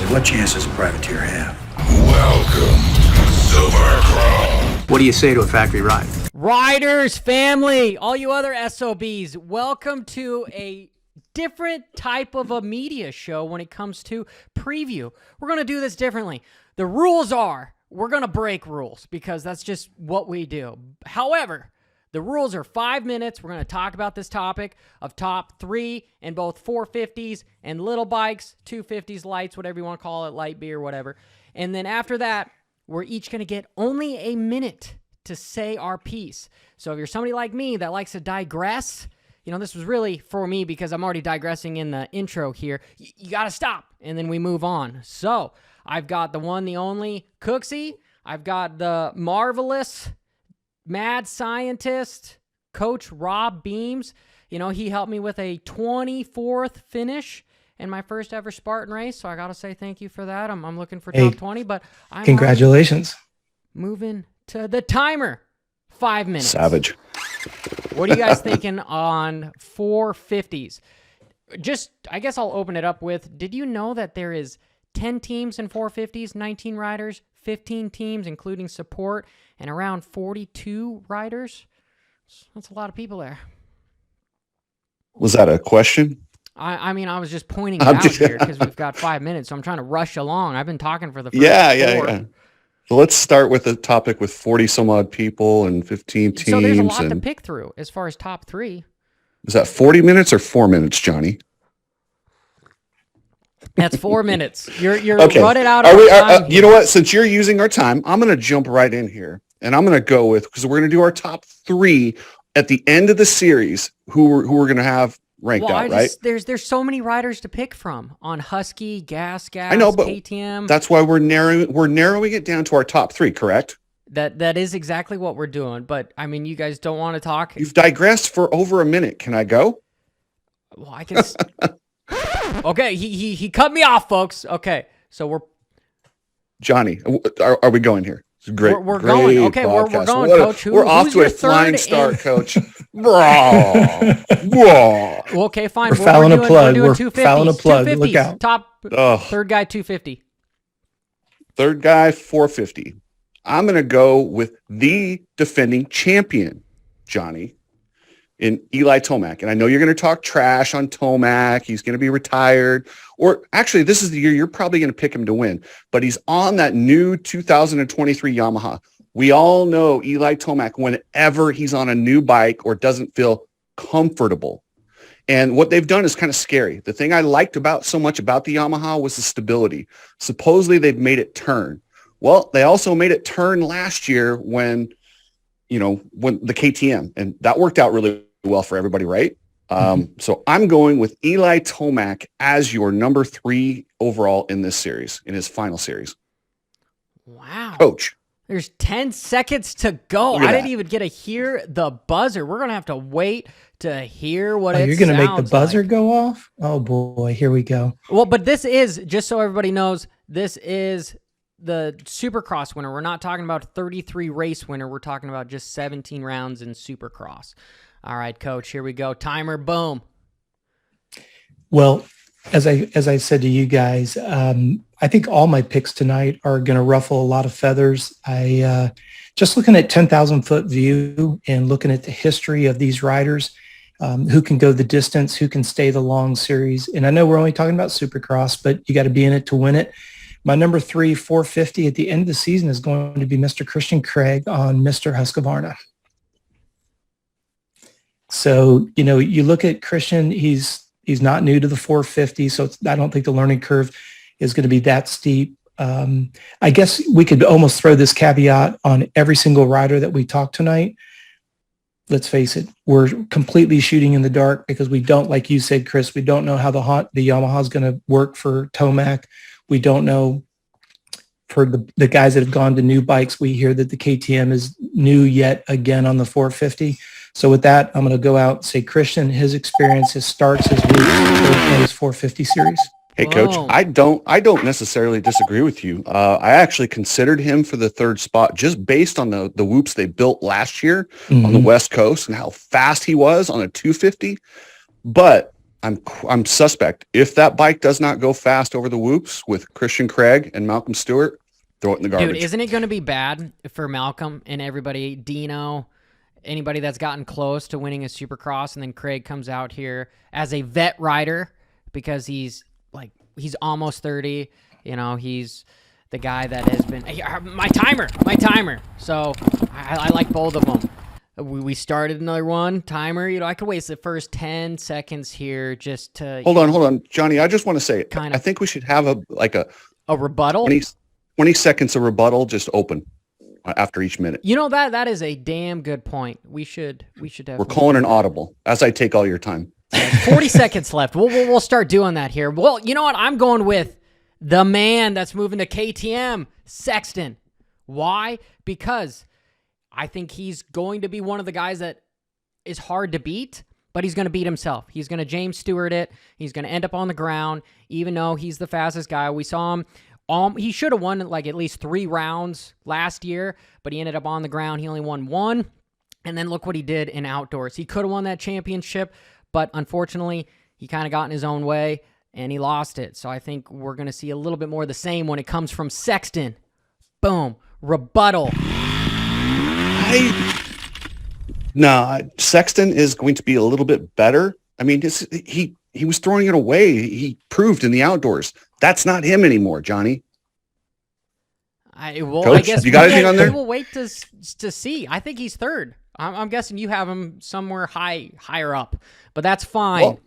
What chance does a privateer have? Welcome to Supercross. What do you say to a factory ride? Riders, family, all you other SOBs, welcome to a different type of a media show when it comes to preview. We're going to do this differently. The rules are, we're going to break rules because that's just what we do. However, the rules are 5 minutes. We're going to talk about this topic of top three in both 450s and little bikes, 250s, lights, whatever you want to call it, light beer, whatever. And then after that, we're each going to get only a minute to say our piece. So if you're somebody like me that likes to digress, you know, this was really for me because I'm already digressing in the intro here. You got to stop, and then we move on. So I've got the one, the only Cooksey. I've got the marvelous mad scientist, Coach Rob Beams. You know, he helped me with a 24th finish in my first ever Spartan race, so I got to say thank you for that. I'm looking for top 20, but I'm congratulations. Moving to the timer. 5 minutes. Savage. What are you guys thinking on 450s? Just, I guess I'll open it up with, did you know that there is 10 teams in 450s, 19 riders, 15 teams, including support, and around 42 riders? That's a lot of people there. Was that a question? I mean, I was just pointing it out here because we've got 5 minutes, so I'm trying to rush along. I've been talking for the first four. So let's start with the topic with 40 some odd people and 15 teams. So there's a lot to pick through as far as top three. Is that 40 minutes or 4 minutes, Johnny? That's 4 minutes. You're okay. running out of time. You know what? Since you're using our time, I'm going to jump right in here. And I'm going to go with, because we're going to do our top three at the end of the series, who we're going to have ranked out, right? There's so many riders to pick from on Husky, Gas, I know, but KTM. That's why we're narrowing it down to our top three, correct? That is exactly what we're doing. But I mean, you guys don't want to talk. You've digressed for over a minute. Can I go? Well, I can. Okay, he cut me off, folks. Okay, so we're Johnny. Are we going here? It's great. We're going. Okay, we're going, Coach. We're off to a flying start, Coach. Well, okay, fine. We're fouling a plug. We're fouling a plug. Look out. Top third guy 250. Third guy 450. I'm going to go with the defending champion, Johnny, in Eli Tomac. And I know you're going to talk trash on Tomac. He's going to be retired. Or actually, this is the year you're probably going to pick him to win. But he's on that new 2023 Yamaha. We all know Eli Tomac whenever he's on a new bike or doesn't feel comfortable. And what they've done is kind of scary. The thing I liked so much about the Yamaha was the stability. Supposedly they've made it turn. Well, they also made it turn last year when the KTM, and that worked out really well for everybody, right? So I'm going with Eli Tomac as your number 3 overall in this series, in his final series. Wow. Coach. There's 10 seconds to go. I didn't even get to hear the buzzer. We're going to have to wait to hear what it sounds like. You're going to make the buzzer go off? Oh, boy. Here we go. Well, but this is, just so everybody knows, this is the Supercross winner. We're not talking about 33 race winner. We're talking about just 17 rounds in Supercross. All right, Coach, here we go. Timer, boom. Well, as I said to you guys, I think all my picks tonight are going to ruffle a lot of feathers. I just looking at 10,000 foot view and looking at the history of these riders, who can go the distance, who can stay the long series. And I know we're only talking about Supercross, but you got to be in it to win it. My number 3, 450 at the end of the season is going to be Mr. Christian Craig on Mr. Husqvarna. So, you look at Christian, he's not new to the 450, so I don't think the learning curve is going to be that steep. I guess we could almost throw this caveat on every single rider that we talk tonight. Let's face it, we're completely shooting in the dark because we don't, like you said, Chris, we don't know how the Yamaha is going to work for Tomac. We don't know for the guys that have gone to new bikes. We hear that the KTM is new yet again on the 450. So with that, I'm going to go out and say Christian, his experience, his starts, his roots in his 450 series. Hey, Coach, I don't necessarily disagree with you. I actually considered him for the third spot just based on the whoops they built last year on the West Coast and how fast he was on a 250. But I'm suspect. If that bike does not go fast over the whoops with Christian Craig and Malcolm Stewart, throw it in the garbage. Dude, isn't it going to be bad for Malcolm and everybody, Dino, anybody that's gotten close to winning a Supercross, and then Craig comes out here as a vet rider because he's almost 30. He's the guy that has been my timer. So I like both of them. We started another one timer. I could waste the first 10 seconds here just to hold on, Johnny. I just want to say, I think we should have a rebuttal. 20 seconds of rebuttal, just open after each minute. That is a damn good point. We should have. We're calling an audible as I take all your time. 40 seconds left. We'll start doing that here. Well, you know what? I'm going with the man that's moving to KTM, Sexton. Why? Because I think he's going to be one of the guys that is hard to beat, but he's going to beat himself. He's going to James Stewart it. He's going to end up on the ground, even though he's the fastest guy. We saw him. He should have won at least 3 rounds last year, but he ended up on the ground. He only won 1. And then look what he did in outdoors. He could have won that championship, but unfortunately, he kind of got in his own way, and he lost it. So I think we're going to see a little bit more of the same when it comes from Sexton. Boom. Rebuttal. Sexton is going to be a little bit better. I mean, he was throwing it away. He proved in the outdoors. That's not him anymore, Johnny. Coach, I guess you got anything on there? We'll wait to see. I think he's third. I'm guessing you have him somewhere higher up, but that's fine. Well,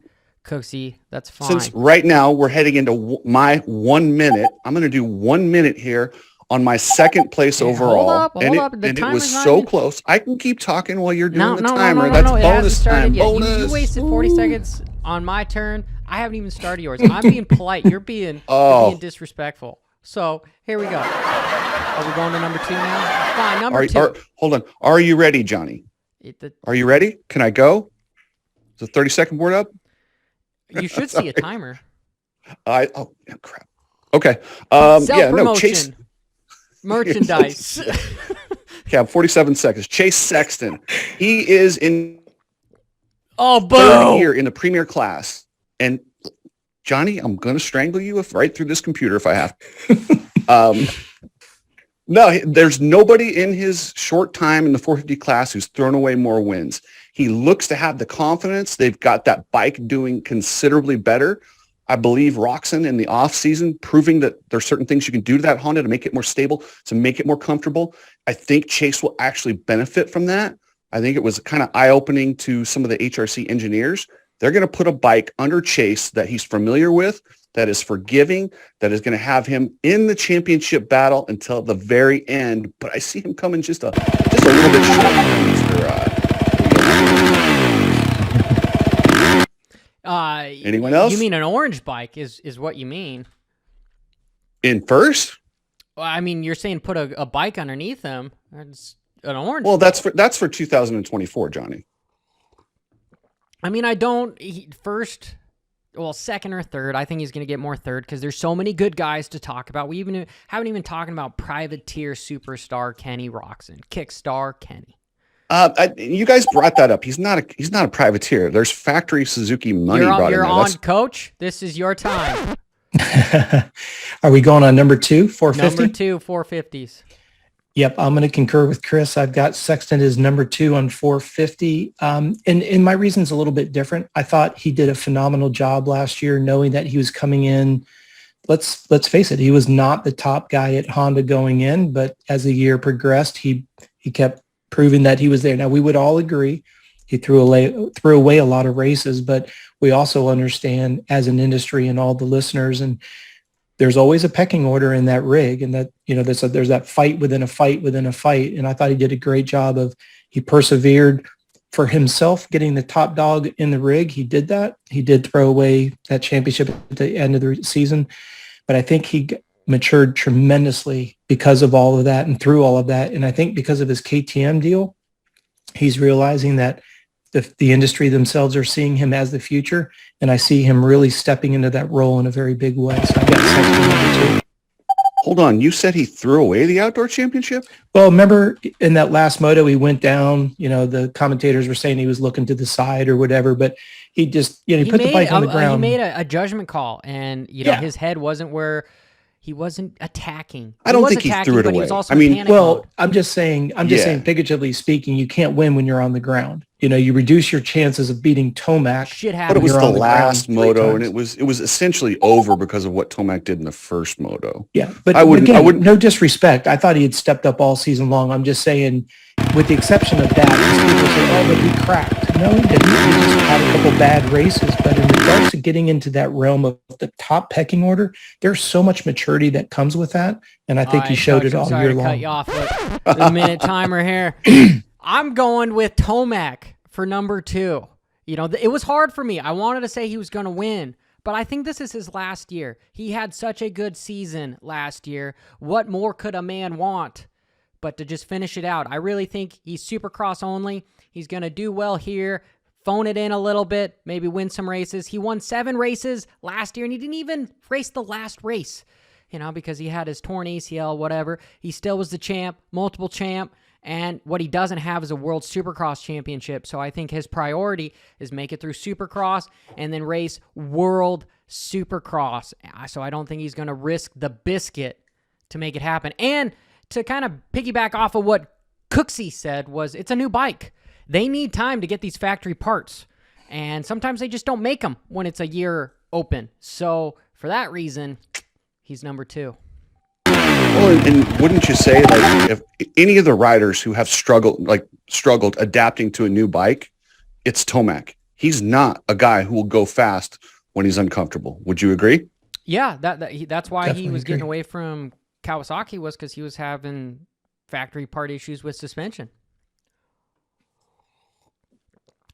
Cooksey, that's fine. Since right now we're heading into my 1 minute, I'm going to do 1 minute here on my second place overall. Hold up. And it was so close. I can keep talking while you're doing the timer. No, That's it bonus time. Yet. Bonus. You wasted 40 seconds on my turn. I haven't even started yours. I'm being polite. You're being disrespectful. So here we go. Are we going to number 2 now? Fine, number 2. Hold on. Are you ready, Johnny? Are you ready? Can I go? Is the 30-second board up? You should see a timer. Oh, crap. Okay. Chase. Merchandise. Okay, I'm 47 seconds. Chase Sexton. He is in boom! Here in the premier class. And Johnny, I'm going to strangle you right through this computer if I have to. No, there's nobody in his short time in the 450 class who's thrown away more wins. He looks to have the confidence. They've got that bike doing considerably better. I believe Roxon in the off season proving that there's certain things you can do to that Honda to make it more stable, to make it more comfortable. I think Chase will actually benefit from that. I think it was kind of eye-opening to some of the HRC engineers. They're going to put a bike under Chase that he's familiar with, that is forgiving, that is going to have him in the championship battle until the very end. But I see him coming just a little bit short. Anyone else? You mean an orange bike is what you mean? In first? Well, I mean, you're saying put a bike underneath him. It's an orange. Well, that's for 2024, Johnny. I mean, second or third. I think he's going to get more third because there's so many good guys to talk about. We haven't even talking about privateer superstar Kenny Roxon, Kickstar Kenny. You guys brought that up. He's not a privateer. There's factory Suzuki money brought in there. You're on, Coach. This is your time. Are we going on number 2, 450? Number 2, 450s. Yep, I'm going to concur with Chris. I've got Sexton as number 2 on 450. And my reason's a little bit different. I thought he did a phenomenal job last year, knowing that he was coming in. Let's face it, he was not the top guy at Honda going in, but as the year progressed, he kept proving that he was there. Now, we would all agree he threw away a lot of races, but we also understand as an industry and all the listeners, and there's always a pecking order in that rig, and that, there's that fight within a fight within a fight. And I thought he did a great job he persevered for himself, getting the top dog in the rig. He did that. He did throw away that championship at the end of the season, but I think he matured tremendously because of all of that and through all of that. And I think because of his KTM deal, he's realizing that the industry themselves are seeing him as the future. And I see him really stepping into that role in a very big way. So I got Sexton number 2. Hold on. You said he threw away the outdoor championship? Well, remember in that last moto, he went down, the commentators were saying he was looking to the side or whatever, but he just, he put the bike on the ground. He made a judgment call, and, his head wasn't where he wasn't attacking. I don't think he threw it away. He was also in panic mode. I'm just saying, figuratively speaking, you can't win when you're on the ground. You reduce your chances of beating Tomac. Shit But happened. it was the You're on the last ground 3 moto, and times. it was essentially over because of what Tomac did in the first moto. Yeah, but I wouldn't- no disrespect. I thought he had stepped up all season long. I'm just saying, with the exception of that, people say, but he cracked. No, he didn't. He just had a couple bad races. But in regards to getting into that realm of the top pecking order, there's so much maturity that comes with that. And I think he showed it all year long. Cut you off, but the minute timer here. I'm going with Tomac for number 2. It was hard for me. I wanted to say he was going to win, but I think this is his last year. He had such a good season last year. What more could a man want but to just finish it out? I really think he's Supercross only. He's going to do well here, phone it in a little bit, maybe win some races. He won 7 races last year, and he didn't even race the last race, because he had his torn ACL, whatever. He still was the champ, multiple champ. And what he doesn't have is a World Supercross championship. So I think his priority is make it through Supercross and then race World Supercross. So I don't think he's going to risk the biscuit to make it happen. And to kind of piggyback off of what Cooksey said was it's a new bike. They need time to get these factory parts. And sometimes they just don't make them when it's a year open. So for that reason, he's number 2. Well, and wouldn't you say, if any of the riders who have struggled adapting to a new bike, it's Tomac. He's not a guy who will go fast when he's uncomfortable. Would you agree? Yeah, that's why Definitely he was agree. getting away from Kawasaki, was because he was having factory part issues with suspension.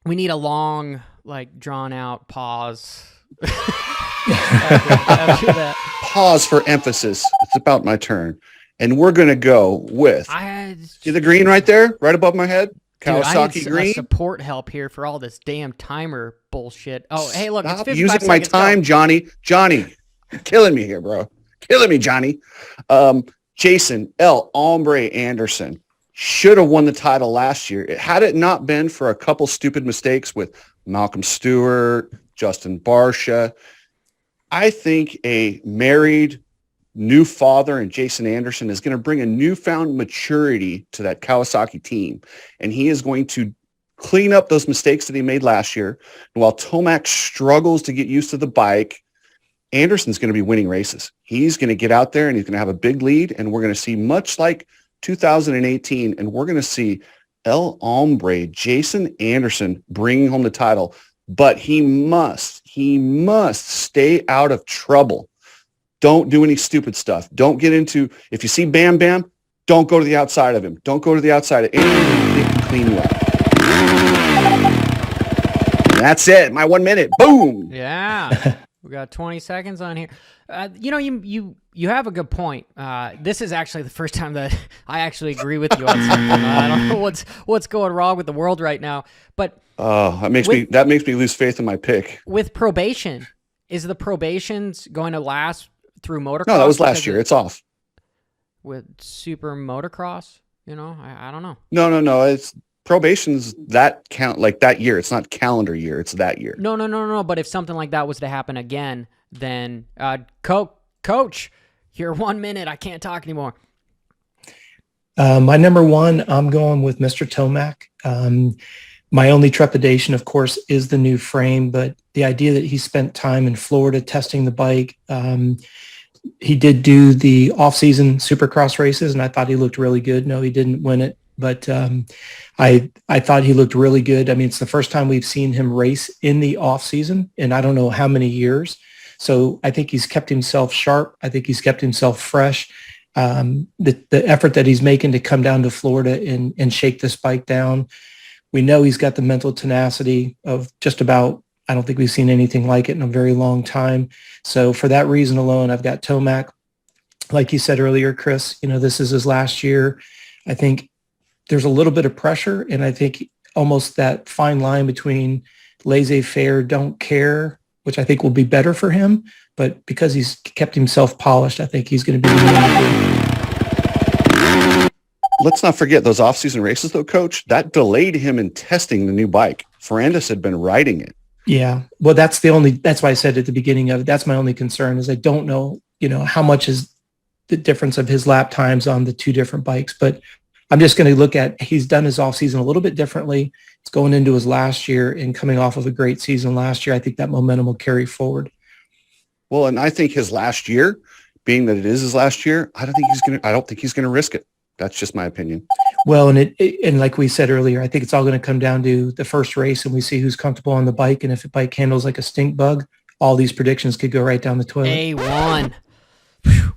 We need a long, drawn out pause. after that. Pause for emphasis. It's about my turn. And we're going to go with, see the green right there, right above my head? Kawasaki dude, I need green. support help here for all this damn timer bullshit. Oh, hey, look, Stop it's 55 using my seconds. time, Johnny. Johnny, you're killing me here, bro. Killing me, Johnny. Jason El Hombre Anderson should have won the title last year. Had it not been for a couple stupid mistakes with Malcolm Stewart, Justin Barsha, I think a married new father and Jason Anderson is going to bring a newfound maturity to that Kawasaki team. And he is going to clean up those mistakes that he made last year. And while Tomac struggles to get used to the bike, Anderson's going to be winning races. He's going to get out there and he's going to have a big lead. And we're going to see much like 2018. And we're going to see El Hombre, Jason Anderson, bringing home the title. But he must stay out of trouble. Don't do any stupid stuff. Don't get into, if you see Bam Bam, don't go to the outside of him. Don't go to the outside of anything that can clean you up. And that's it. My 1 minute. Boom. Yeah. We got 20 seconds on here. You have a good point. This is actually the first time that I actually agree with you on something. I don't know what's going wrong with the world right now, but that makes me lose faith in my pick. with probation, is the probations going to last through motocross? No, that was last year. It's off. With super motocross, I don't know. No. It's probation's that count like that year. It's not calendar year. It's that year. No. But if something like that was to happen again, then coach, you're 1 minute. I can't talk anymore. My number 1, I'm going with Mr. Tomac. My only trepidation, of course, is the new frame, but the idea that he spent time in Florida testing the bike. He did do the off-season Supercross races, and I thought he looked really good. No, he didn't win it, but I thought he looked really good. I mean, it's the first time we've seen him race in the off-season in I don't know how many years. So I think he's kept himself sharp. I think he's kept himself fresh. The effort that he's making to come down to Florida and shake this bike down. We know he's got the mental tenacity of just about, I don't think we've seen anything like it in a very long time. So for that reason alone, I've got Tomac. Like you said earlier, Chris, this is his last year. I think there's a little bit of pressure, and I think almost that fine line between laissez-faire, don't care, which I think will be better for him. But because he's kept himself polished, I think he's going to be really good. Let's not forget those off-season races, though, Coach. That delayed him in testing the new bike. Ferrandis had been riding it. Yeah. Well, that's why I said at the beginning of it, that's my only concern is I don't know, how much is the difference of his lap times on the two different bikes. But I'm just going to look at, he's done his off-season a little bit differently. It's going into his last year and coming off of a great season last year. I think that momentum will carry forward. Well, and I think his last year, being that it is his last year, I don't think he's going to risk it. That's just my opinion. Well, and like we said earlier, I think it's all going to come down to the first race and we see who's comfortable on the bike. And if the bike handles like a stink bug, all these predictions could go right down the toilet. A1.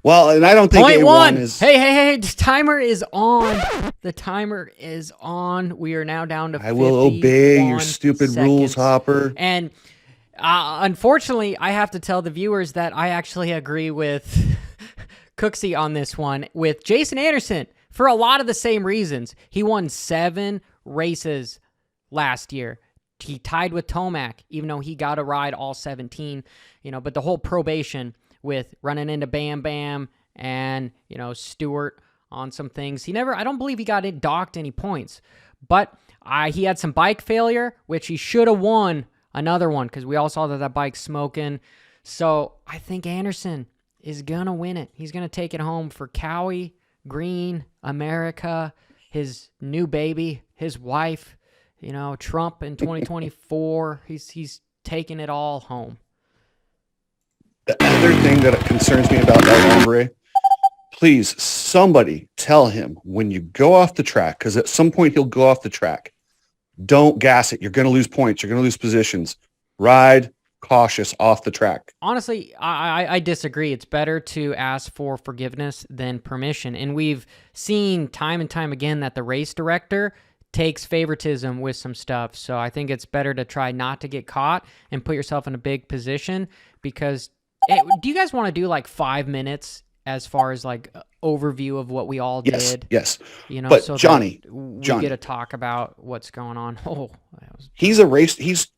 Well, and I don't think Point A1 one. is... Hey, the timer is on. The timer is on. We are now down to 51 I will obey your stupid rules, seconds. Hopper. And unfortunately, I have to tell the viewers that I actually agree with Cooksey on this one. With Jason Anderson, for a lot of the same reasons. He won 7 races last year. He tied with Tomac, even though he got to ride all 17. But the whole probation with running into Bam Bam and, Stewart on some things. I don't believe he got docked any points. But he had some bike failure, which he should have won another one because we all saw that bike's smoking. So I think Anderson is going to win it. He's going to take it home for Cowie, Green, America, his new baby, his wife, Trump in 2024. He's taking it all home. The other thing that concerns me about El Hombre, please, somebody tell him when you go off the track, because at some point he'll go off the track, don't gas it. You're going to lose points. You're going to lose positions. Ride cautious off the track. Honestly, I disagree. It's better to ask for forgiveness than permission. And we've seen time and time again that the race director takes favoritism with some stuff. So I think it's better to try not to get caught and put yourself in a big position because do you guys want to do like 5 minutes as far as like overview of what we all did? Yes. But so Johnny, we get to talk about what's going on. He's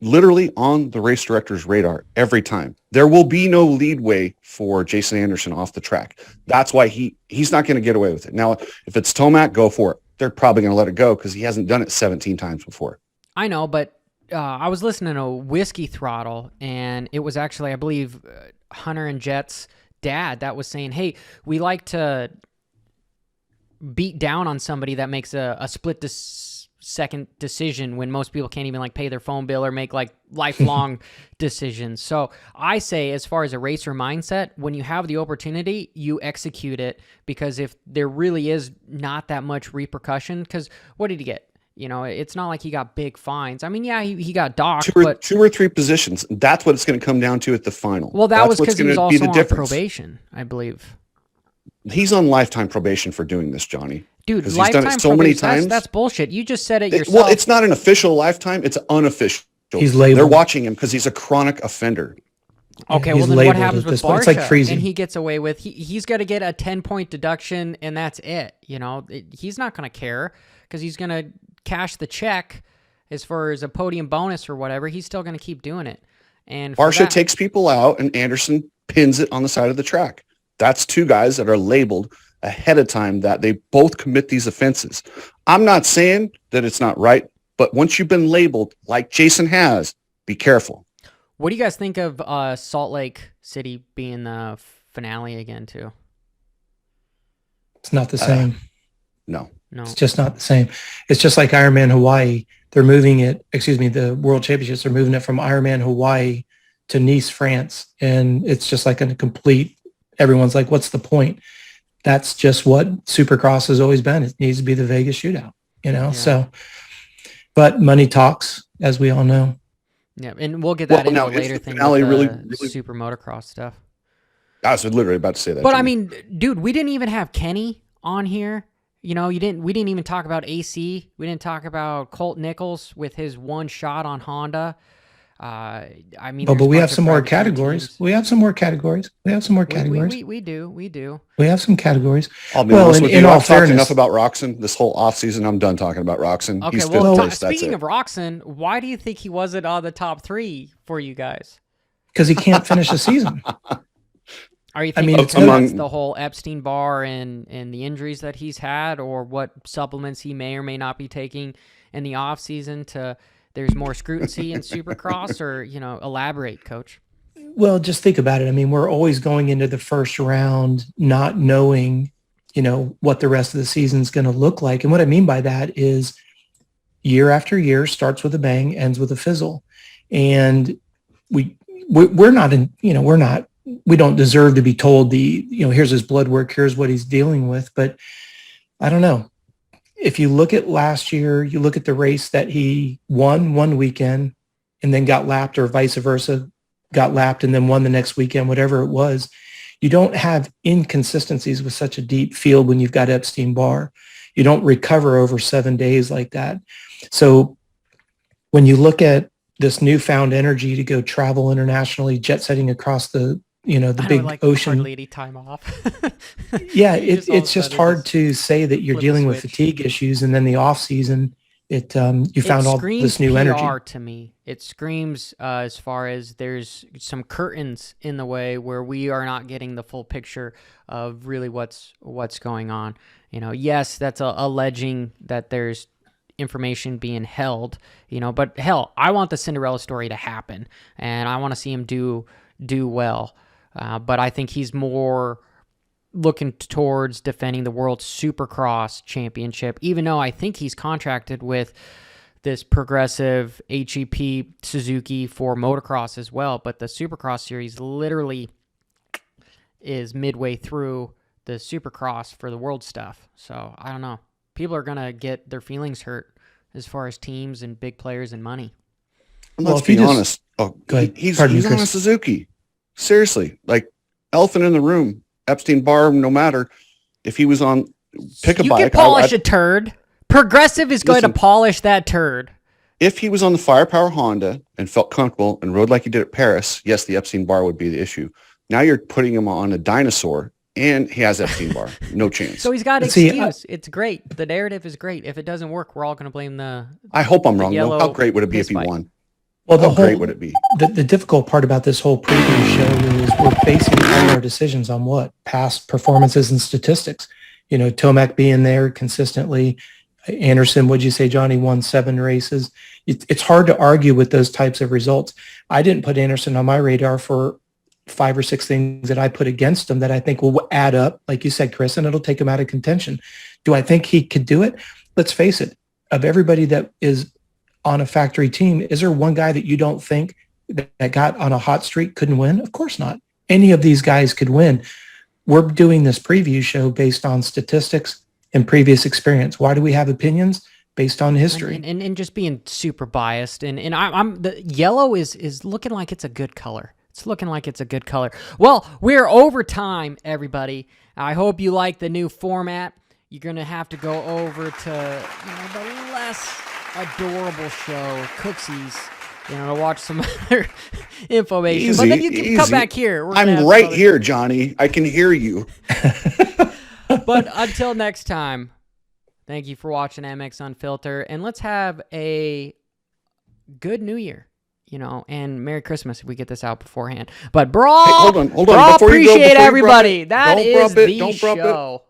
literally on the race director's radar every time. There will be no leadway for Jason Anderson off the track. That's why he's not going to get away with it. Now, if it's Tomac, go for it. They're probably going to let it go because he hasn't done it 17 times before. I know, but I was listening to Whiskey Throttle, and it was actually, I believe, Hunter and Jet's dad that was saying, hey, we like to beat down on somebody that makes a split second decision when most people can't even like pay their phone bill or make like lifelong decisions. So I say, as far as a racer mindset, when you have the opportunity, you execute it, because if there really is not that much repercussion, because what did he get? It's not like he got big fines. I mean, yeah, he got docked, but 2 or 3 positions. That's what it's going to come down to at the final. Well, that was because he was also on difference. Probation, I believe. He's on lifetime probation for doing this, Johnny. Dude, he's done it so many times. That's bullshit. You just said it yourself. Well, it's not an official lifetime. It's unofficial. He's labeled. They're watching him because he's a chronic offender. Okay, well, then what happens with Barsha? It's like freezing. And he gets away with, he's got to get a 10-point deduction, and that's it. He's not going to care because he's going to cash the check as far as a podium bonus or whatever. He's still going to keep doing it. And Barsha takes people out, and Anderson pins it on the side of the track. That's 2 guys that are labeled ahead of time that they both commit these offenses. I'm not saying that it's not right, but once you've been labeled like Jason has, be careful. What do you guys think of Salt Lake City being the finale again, too? It's not the same. No. It's just not the same. It's just like Ironman Hawaii. They're moving it, the World Championships are moving it from Ironman Hawaii to Nice, France. And it's just like a complete, everyone's like, what's the point? That's just what Supercross has always been. It needs to be the Vegas shootout, So, but money talks, as we all know. Yeah, and we'll get that into a later thing with the really super motocross stuff. I was literally about to say that. But I mean, dude, we didn't even have Kenny on here. We didn't even talk about AC. We didn't talk about Colt Nichols with his one shot on Honda. But we have some more categories. We have some more categories. We do. We have some categories. In all fairness, talked enough about Roxon this whole offseason. I'm done talking about Roxon. Okay, He's 5th place. Speaking of Roxon, why do you think he wasn't on the top 3 for you guys? because he can't finish the season. Are you I thinking mean, because among- that's the whole Epstein Barr and the injuries that he's had, or what supplements he may or may not be taking in the off season to there's more scrutiny in Supercross, or elaborate, Coach? Well, just think about it. I mean, we're always going into the first round not knowing, what the rest of the season's going to look like. And what I mean by that is year after year starts with a bang, ends with a fizzle. And we're not in, we don't deserve to be told here's his blood work, here's what he's dealing with. But I don't know. If you look at last year, you look at the race that he won one weekend and then got lapped, or vice versa, got lapped and then won the next weekend, whatever it was. You don't have inconsistencies with such a deep field when you've got Epstein-Barr. You don't recover over 7 days like that. So when you look at this newfound energy to go travel internationally, jet setting across the big ocean. Hardly any time off. Yeah, Just all of a it's just sudden hard just to say that you're flip a dealing with switch. fatigue issues, and then the off season, you found all this new PR energy. to me. It screams as far as there's some curtains in the way where we are not getting the full picture of really what's going on. Yes, that's alleging that there's information being held, but hell, I want the Cinderella story to happen, and I want to see him do well. But I think he's more looking towards defending the World Supercross Championship, even though I think he's contracted with this progressive HEP Suzuki for motocross as well. But the Supercross series literally is midway through the Supercross for the world stuff. So I don't know. People are going to get their feelings hurt as far as teams and big players and money. Let's if you be just- honest. Oh, Go ahead. he's Pardon me, on a Chris. Suzuki. Seriously, like elephant in the room. Epstein-Barr, no matter if he was on, pick a You bike. can polish a turd. Progressive is going to Listen. polish that turd. If he was on the Firepower Honda and felt comfortable and rode like he did at Paris, yes, the Epstein-Barr would be the issue. Now you're putting him on a dinosaur, and he has Epstein-Barr. No chance. So he's got an See, excuse. It's great. The narrative is great. If it doesn't work, we're all going to blame the I hope I'm wrong, though. yellow How great would it be if he piss bike. won? Well, How great would it be? The difficult part about this whole preview show is we're basing all our decisions on what? Past performances and statistics. Tomac being there consistently. Anderson, what'd you say, Johnny, won 7 races. It's hard to argue with those types of results. I didn't put Anderson on my radar for 5 or 6 things that I put against him that I think will add up, like you said, Chris, and it'll take him out of contention. Do I think he could do it? Let's face it. Of everybody that is on a factory team, is there one guy that you don't think that got on a hot streak couldn't win? Of course not. Any of these guys could win. We're doing this preview show based on statistics and previous experience. Why do we have opinions? Based on history. and just being super biased. And I'm the yellow is looking like it's a good color. It's looking like it's a good color. Well, we're over time, everybody. I hope you like the new format. You're going to have to go over to the less adorable show, Cooksies, to watch some other information. But then you can come back here. We're gonna have I'm some right other- here, Johnny. I can hear you. But until next time, thank you for watching MX Unfiltered. And let's have a good New Year, and Merry Christmas if we get this out beforehand. But bro, Hey, hold on. bro, Before you go, appreciate before you everybody. rub it, That don't is rub it, the don't rub it. show.